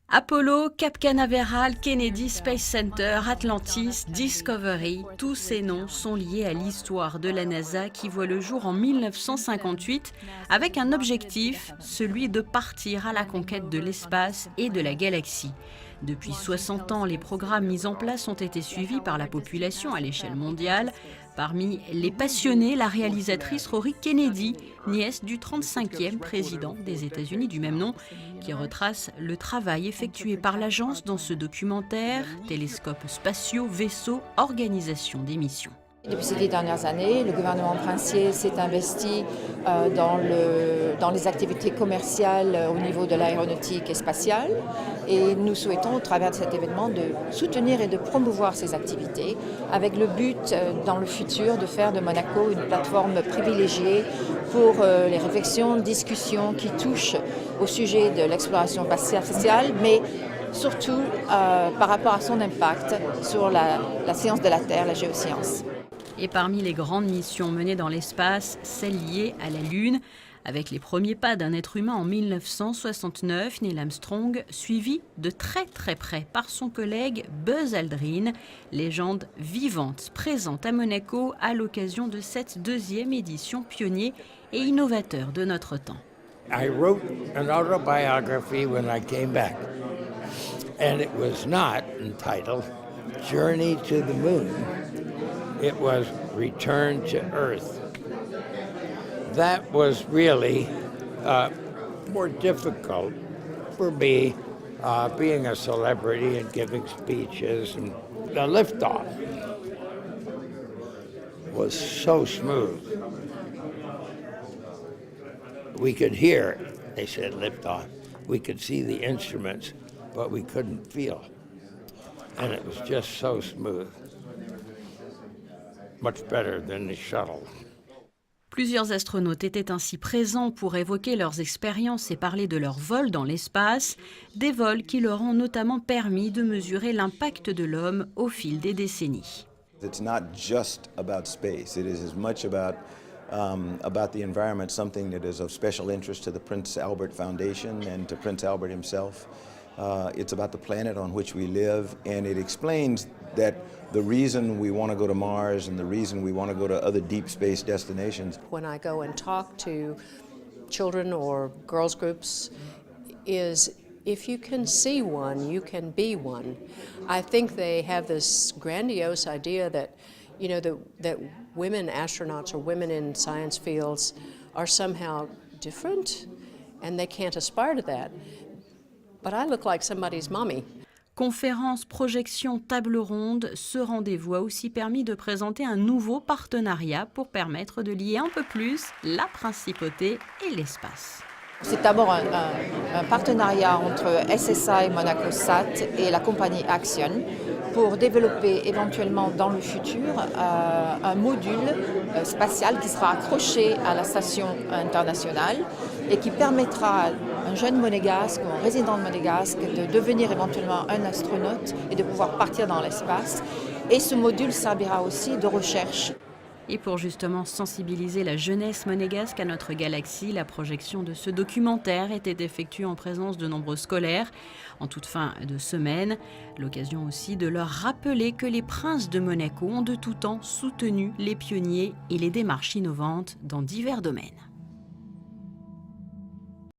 Apollo, Cap Canaveral, Kennedy Space Center, Atlantis, Discovery, tous ces noms sont liés à l'histoire de la NASA qui voit le jour en 1958 avec un objectif, celui de partir à la conquête de l'espace et de la galaxie. Depuis 60 ans, les programmes mis en place ont été suivis par la population à l'échelle mondiale. Parmi les passionnés, la réalisatrice Rory Kennedy, nièce du 35e président des États-Unis du même nom, qui retrace le travail effectué par l'agence dans ce documentaire, télescopes spatiaux, vaisseaux, organisation des missions. Depuis ces 10 dernières années, le gouvernement princier s'est investi dans les activités commerciales au niveau de l'aéronautique et spatiale. Et nous souhaitons, au travers de cet événement, de soutenir et de promouvoir ces activités avec le but, dans le futur, de faire de Monaco une plateforme privilégiée pour les réflexions, discussions qui touchent au sujet de l'exploration spatiale, mais surtout par rapport à son impact sur la science de la Terre, la géoscience. Et parmi les grandes missions menées dans l'espace, celle liée à la Lune, avec les premiers pas d'un être humain en 1969, Neil Armstrong, suivi de très près par son collègue Buzz Aldrin, légende vivante présente à Monaco à l'occasion de cette deuxième édition pionnier et innovateur de notre temps. I wrote an autobiography when I came back, and it was not entitled Journey to the Moon. It was Return to Earth. That was really more difficult for me, being a celebrity and giving speeches. And the liftoff was so smooth. We could hear, they said liftoff. We could see the instruments, but we couldn't feel. And it was just so smooth. Much better than the shuttle. Plusieurs astronautes étaient ainsi présents pour évoquer leurs expériences et parler de leurs vols dans l'espace, des vols qui leur ont notamment permis de mesurer l'impact de l'homme au fil des décennies. It's not just about space. It is as much about the environment, something that is of special interest to the Prince Albert Foundation and to Prince Albert himself. It's about the planet on which we live, and it explains that the reason we want to go to Mars and the reason we want to go to other deep space destinations. When I go and talk to children or girls groups is if you can see one, you can be one. I think they have this grandiose idea that, you know, that women astronauts or women in science fields are somehow different and they can't aspire to that. But I look like somebody's mommy. Conférences, projections, tables rondes, ce rendez-vous a aussi permis de présenter un nouveau partenariat pour permettre de lier un peu plus la principauté et l'espace. C'est d'abord un partenariat entre SSI Monaco-SAT et la compagnie Axion pour développer éventuellement dans le futur un module spatial qui sera accroché à la station internationale et qui permettra à un jeune monégasque ou un résident monégasque de devenir éventuellement un astronaute et de pouvoir partir dans l'espace. Et ce module servira aussi de recherche. Et pour justement sensibiliser la jeunesse monégasque à notre galaxie, la projection de ce documentaire était effectuée en présence de nombreux scolaires en toute fin de semaine. L'occasion aussi de leur rappeler que les princes de Monaco ont de tout temps soutenu les pionniers et les démarches innovantes dans divers domaines.